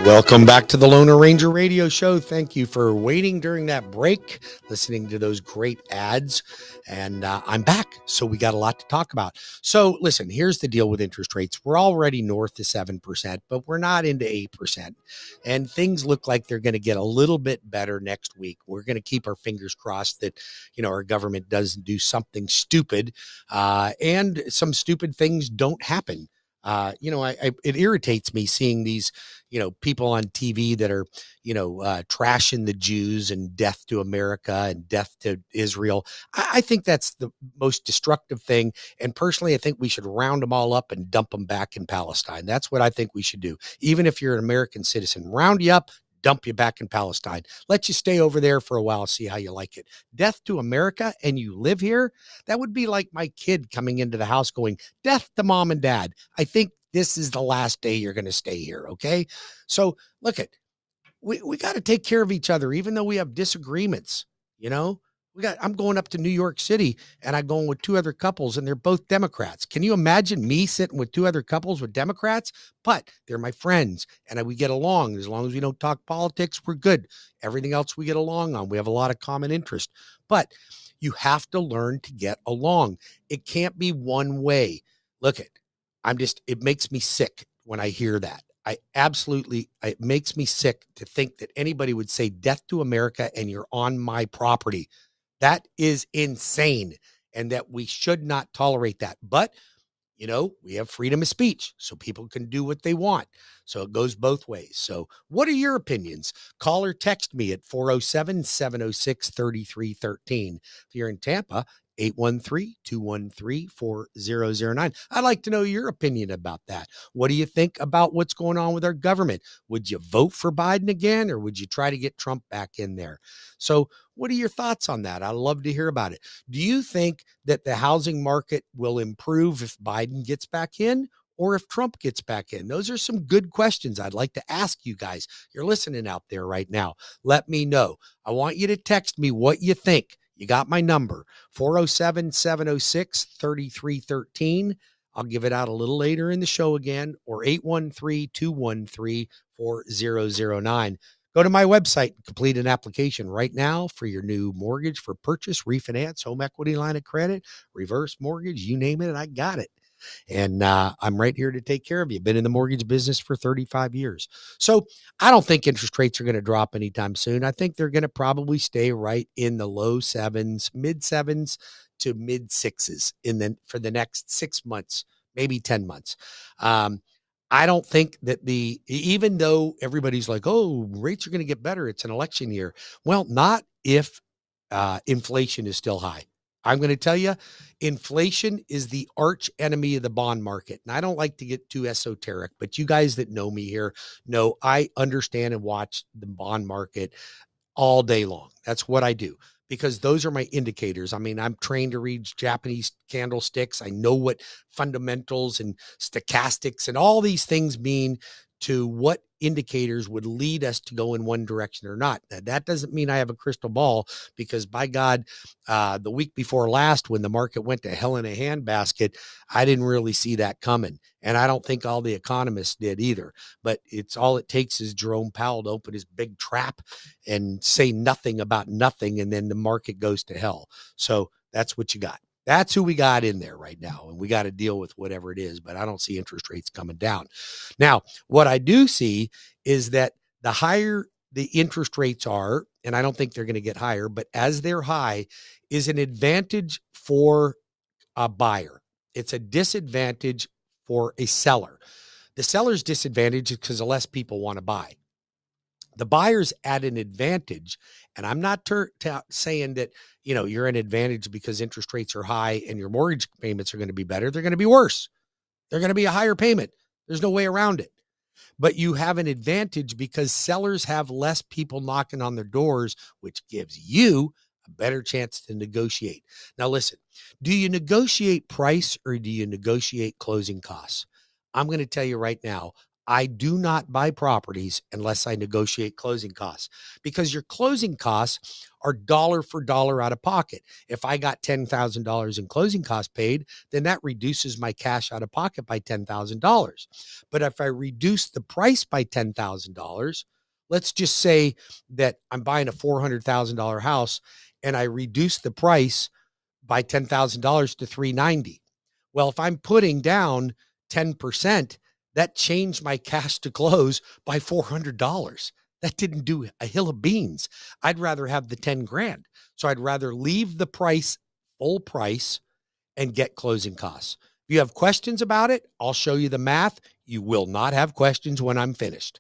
Welcome back to the Loner Ranger Radio Show. Thank you for waiting during that break, listening to those great ads. And I'm back. So we got a lot to talk about. So listen, here's the deal with interest rates. We're already north of 7%, but we're not into 8%. And things look like they're going to get a little bit better next week. We're going to keep our fingers crossed that, our government doesn't do something stupid and some stupid things don't happen. It irritates me seeing these, people on TV that are, trashing the Jews and death to America and death to Israel. I think that's the most destructive thing. And personally, I think we should round them all up and dump them back in Palestine. That's what I think we should do. Even if you're an American citizen, round you up, dump you back in Palestine. Let you stay over there for a while, see how you like it. Death to America and you live here? That would be like my kid coming into the house going, death to mom and dad. I think this is the last day you're going to stay here, okay? So look at, we got to take care of each other, even though we have disagreements, I'm going up to New York City and I'm going with two other couples and they're both Democrats. Can you imagine me sitting with two other couples with Democrats? But they're my friends and we get along. As long as we don't talk politics, we're good. Everything else we get along on. We have a lot of common interest, but you have to learn to get along. It can't be one way. Look at, it makes me sick when I hear that. It makes me sick to think that anybody would say death to America and you're on my property. That is insane, and that we should not tolerate that. But, we have freedom of speech, so people can do what they want. So it goes both ways. So what are your opinions? Call or text me at 407-706-3313. If you're in Tampa, 813-213-4009. I'd like to know your opinion about that. What do you think about what's going on with our government? Would you vote for Biden again, or would you try to get Trump back in there? So what are your thoughts on that? I'd love to hear about it. Do you think that the housing market will improve if Biden gets back in, or if Trump gets back in? Those are some good questions I'd like to ask you guys. You're listening out there right now. Let me know. I want you to text me what you think. You got my number, 407-706-3313. I'll give it out a little later in the show again, or 813-213-4009. Go to my website, complete an application right now for your new mortgage for purchase, refinance, home equity line of credit, reverse mortgage, you name it, I got it. And I'm right here to take care of you. Been in the mortgage business for 35 years. So I don't think interest rates are going to drop anytime soon. I think they're going to probably stay right in the low sevens, mid sevens to mid sixes for the next 6 months, maybe 10 months. I don't think that even though everybody's like, oh, rates are going to get better, it's an election year. Well, not if inflation is still high. I'm going to tell you, inflation is the arch enemy of the bond market. And I don't like to get too esoteric, but you guys that know me here know I understand and watch the bond market all day long. That's what I do, because those are my indicators. I mean, I'm trained to read Japanese candlesticks. I know what fundamentals and stochastics and all these things mean to what indicators would lead us to go in one direction or not. Now, that doesn't mean I have a crystal ball, because by God, the week before last, when the market went to hell in a handbasket, I didn't really see that coming. And I don't think all the economists did either. But all it takes is Jerome Powell to open his big trap and say nothing about nothing, and then the market goes to hell. So that's what you got. That's who we got in there right now. And we got to deal with whatever it is, but I don't see interest rates coming down. Now, what I do see is that the higher the interest rates are, and I don't think they're going to get higher, but as they're high, is an advantage for a buyer. It's a disadvantage for a seller. The seller's disadvantage is because less people want to buy. The buyer's at an advantage. And I'm not saying that, you're an advantage because interest rates are high and your mortgage payments are going to be better. They're going to be worse. They're going to be a higher payment. There's no way around it. But you have an advantage because sellers have less people knocking on their doors, which gives you a better chance to negotiate. Now, listen, do you negotiate price or do you negotiate closing costs? I'm going to tell you right now, I do not buy properties unless I negotiate closing costs, because your closing costs are dollar for dollar out of pocket. If I got $10,000 in closing costs paid, then that reduces my cash out of pocket by $10,000. But if I reduce the price by $10,000, let's just say that I'm buying a $400,000 house and I reduce the price by $10,000 to $390,000. Well, if I'm putting down 10%, that changed my cash to close by $400. That didn't do a hill of beans. I'd rather have the 10 grand. So I'd rather leave the price, full price, and get closing costs. If you have questions about it, I'll show you the math. You will not have questions when I'm finished.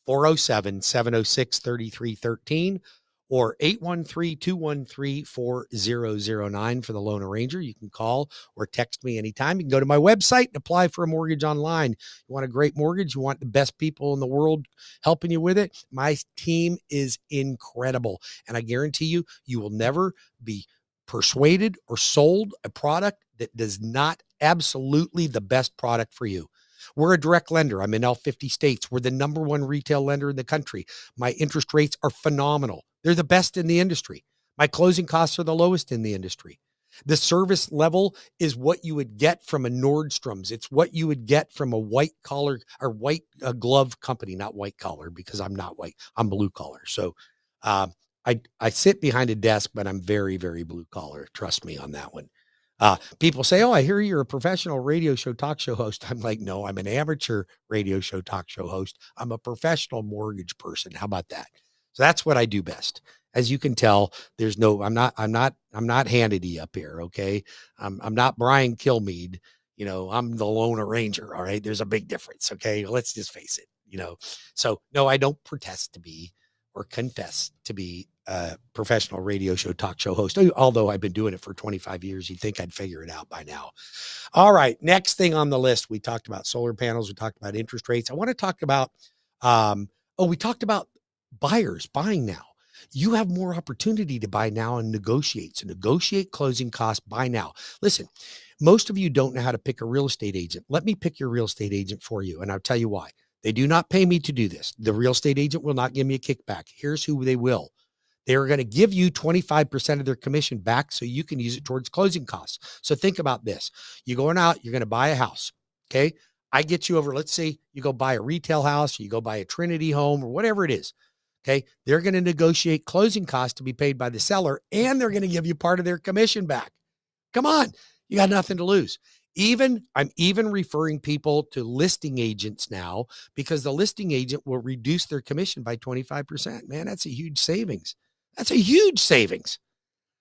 407-706-3313 or 813-213-4009 for the loan arranger. You can call or text me anytime. You can go to my website and apply for a mortgage online. You want a great mortgage? You want the best people in the world helping you with it? My team is incredible. And I guarantee you, you will never be persuaded or sold a product that does not absolutely the best product for you. We're a direct lender. I'm in all 50 states. We're the number one retail lender in the country. My interest rates are phenomenal. They're the best in the industry. My closing costs are the lowest in the industry. The service level is what you would get from a Nordstrom's. It's what you would get from a white collar or white glove company, not white collar, because I'm not white. I'm blue collar. So I sit behind a desk, but I'm very, very blue collar. Trust me on that one. People say, oh, I hear you're a professional radio show, talk show host. I'm like, no, I'm an amateur radio show, talk show host. I'm a professional mortgage person. How about that? So that's what I do best. As you can tell, I'm not Hannity up here. Okay. I'm not Brian Kilmeade. I'm the lone arranger. All right. There's a big difference. Okay. Let's just face it, so no, I don't protest to be or confess to be a professional radio show, talk show host. Although I've been doing it for 25 years, you'd think I'd figure it out by now. All right. Next thing on the list, we talked about solar panels. We talked about interest rates. I want to talk about, we talked about buyers buying now. You have more opportunity to buy now and negotiate. So negotiate closing costs, buy now. Listen, most of you don't know how to pick a real estate agent. Let me pick your real estate agent for you. And I'll tell you why. They do not pay me to do this. The real estate agent will not give me a kickback. Here's who they will. They're going to give you 25% of their commission back so you can use it towards closing costs. So think about this. You're going out, you're going to buy a house. Okay. I get you over, let's say you go buy a retail house, or you go buy a Trinity home or whatever it is. Okay. They're going to negotiate closing costs to be paid by the seller, and they're going to give you part of their commission back. Come on. You got nothing to lose. I'm even referring people to listing agents now, because the listing agent will reduce their commission by 25%. Man, that's a huge savings. That's a huge savings.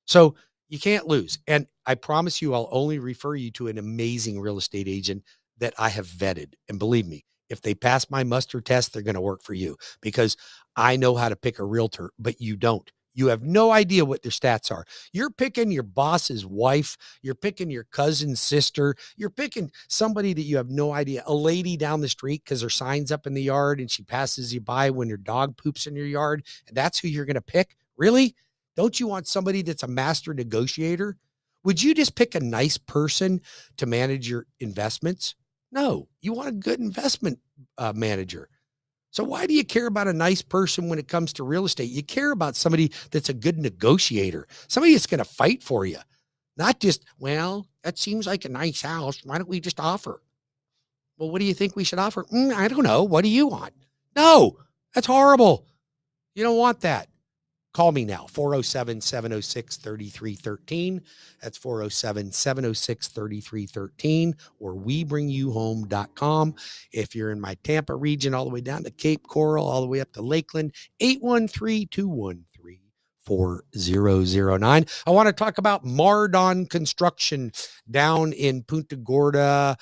So you can't lose. And I promise you, I'll only refer you to an amazing real estate agent that I have vetted. And believe me, if they pass my muster test, they're going to work for you, because I know how to pick a realtor, but you don't. You have no idea what their stats are. You're picking your boss's wife. You're picking your cousin's sister. You're picking somebody that you have no idea, a lady down the street because her sign's up in the yard and she passes you by when your dog poops in your yard. And that's who you're going to pick. Really? Don't you want somebody that's a master negotiator? Would you just pick a nice person to manage your investments? No, you want a good investment manager. So why do you care about a nice person when it comes to real estate? You care about somebody that's a good negotiator, somebody that's going to fight for you, not just, well, that seems like a nice house. Why don't we just offer? Well, what do you think we should offer? I don't know. What do you want? No, that's horrible. You don't want that. Call me now, 407-706-3313. That's 407-706-3313, or webringyouhome.com. If you're in my Tampa region, all the way down to Cape Coral, all the way up to Lakeland, 813-213-4009. I want to talk about Mardon Construction down in Punta Gorda,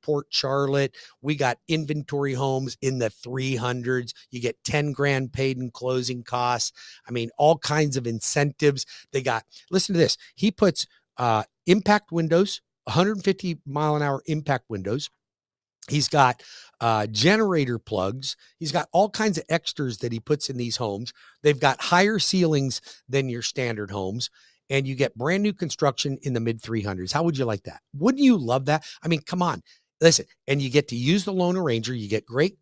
Port Charlotte. We got inventory homes in the 300s. You get 10 grand paid in closing costs. I mean, all kinds of incentives. They got, listen to this. He puts impact windows, 150 mile an hour impact windows. He's got generator plugs. He's got all kinds of extras that he puts in these homes. They've got higher ceilings than your standard homes, and you get brand new construction in the mid 300s. How would you like that? Wouldn't you love that? I mean, come on. Listen, and you get to use the loan arranger. You get great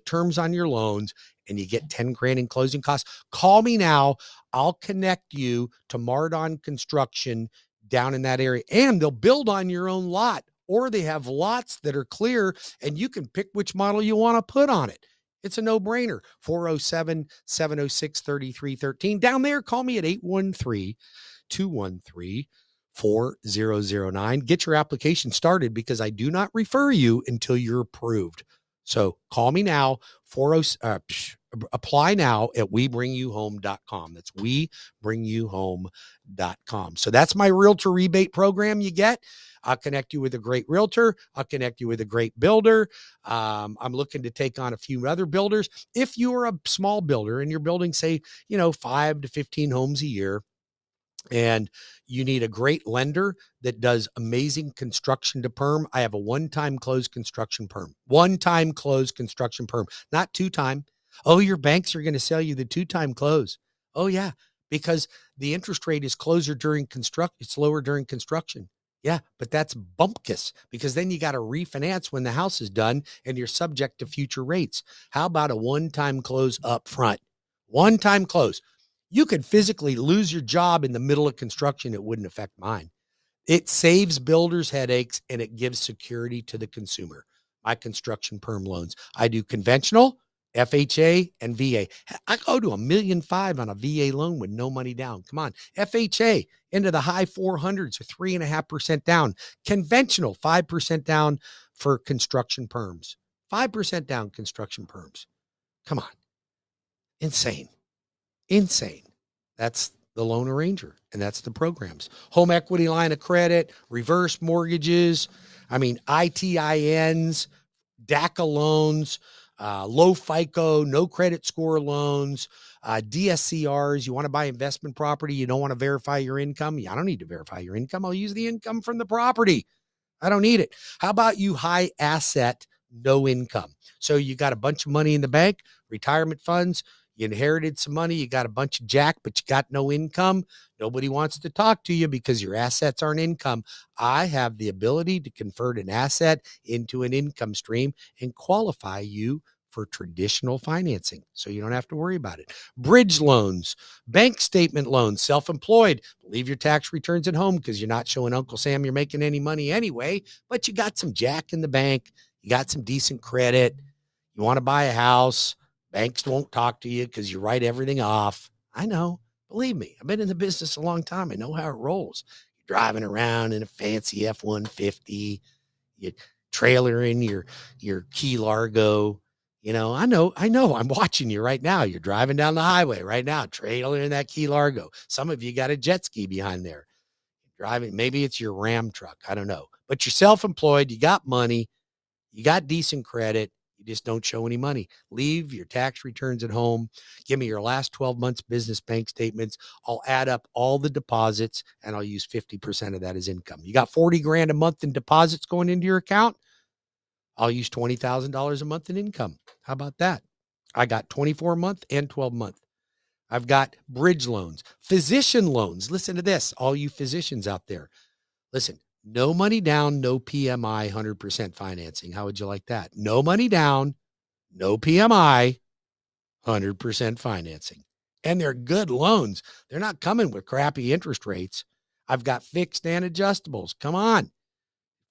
terms on your loans, and you get 10 grand in closing costs. Call me now. I'll connect you to Mardon Construction down in that area, and they'll build on your own lot, or they have lots that are clear and you can pick which model you want to put on it. It's a no-brainer. 407-706-3313. Down there, call me at 813-213-4009. Get your application started because I do not refer you until you're approved. So call me now, apply now at webringyouhome.com. That's webringyouhome.com. So that's my realtor rebate program you get. I'll connect you with a great realtor. I'll connect you with a great builder. I'm looking to take on a few other builders. If you are a small builder and you're building, say, 5 to 15 homes a year, and you need a great lender that does amazing construction to perm, I have a one-time close construction perm. One-time close construction perm, not two-time. Oh, your banks are going to sell you the two-time close. Oh, yeah, because the interest rate is closer during it's lower during construction. Yeah, but that's bumpkiss because then you got to refinance when the house is done and you're subject to future rates. How about a one-time close up front? One-time close. You could physically lose your job in the middle of construction. It wouldn't affect mine. It saves builders headaches and it gives security to the consumer. My construction perm loans. I do conventional, FHA, and VA. I go to $1.5 million on a VA loan with no money down. Come on. FHA into the high 400s or 3.5% down. Conventional, 5% down for construction perms. 5% down construction perms. Come on. Insane. That's the loan arranger, and that's the programs. Home equity line of credit, reverse mortgages, ITINs, DACA loans, low FICO, no credit score loans, DSCRs. You want to buy investment property. You don't want to verify your income. I don't need to verify your income. I'll use the income from the property. I don't need it. How about you high asset, no income? So you got a bunch of money in the bank, retirement funds, you inherited some money, you got a bunch of jack, but you got no income. Nobody wants to talk to you because your assets aren't income. I have the ability to convert an asset into an income stream and qualify you for traditional financing. So you don't have to worry about it. Bridge loans, bank statement loans, self-employed. Leave your tax returns at home because you're not showing Uncle Sam you're making any money anyway, but you got some jack in the bank. You got some decent credit. You want to buy a house. Banks won't talk to you because you write everything off. I know. Believe me, I've been in the business a long time. I know how it rolls. You're driving around in a fancy F-150. You trailer in your Key Largo. I know. I'm watching you right now. You're driving down the highway right now, trailer in that Key Largo. Some of you got a jet ski behind there. Driving, maybe it's your Ram truck. I don't know. But you're self-employed. You got money. You got decent credit. You just don't show any money. Leave your tax returns at home. Give me your last 12 months business bank statements. I'll add up all the deposits and I'll use 50% of that as income. You got 40 grand a month in deposits going into your account. I'll use $20,000 a month in income. How about that? I got 24 month and 12 month. I've got bridge loans, physician loans. Listen to this, all you physicians out there. Listen, no money down, no PMI, 100% financing. How would you like that? No money down, no PMI, 100% financing. And they're good loans. They're not coming with crappy interest rates. I've got fixed and adjustables. Come on,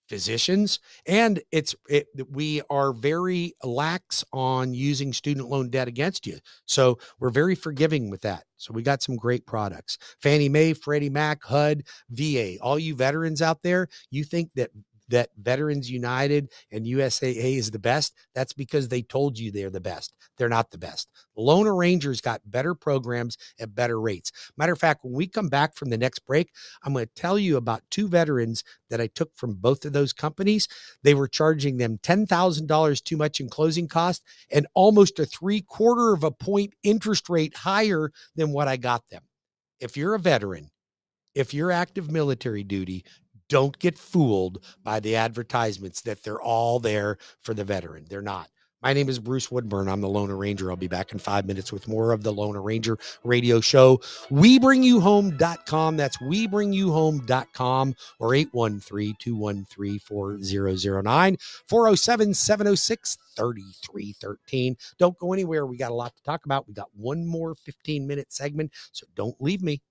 physicians. And we are very lax on using student loan debt against you. So we're very forgiving with that. So we got some great products. Fannie Mae, Freddie Mac, HUD, VA, all you veterans out there, you think that Veterans United and USAA is the best. That's because they told you they're the best. They're not the best. The loan arrangers got better programs at better rates. Matter of fact, when we come back from the next break, I'm going to tell you about two veterans that I took from both of those companies. They were charging them $10,000 too much in closing cost and almost a 0.75 point interest rate higher than what I got them. If you're a veteran, if you're active military duty, don't get fooled by the advertisements that they're all there for the veteran. They're not. My name is Bruce Woodburn. I'm the Lone Ranger. I'll be back in 5 minutes with more of the Lone Ranger radio show. WeBringYouHome.com. That's WeBringYouHome.com or 813-213-4009, 407-706-3313. Don't go anywhere. We got a lot to talk about. We got one more 15-minute segment, so don't leave me.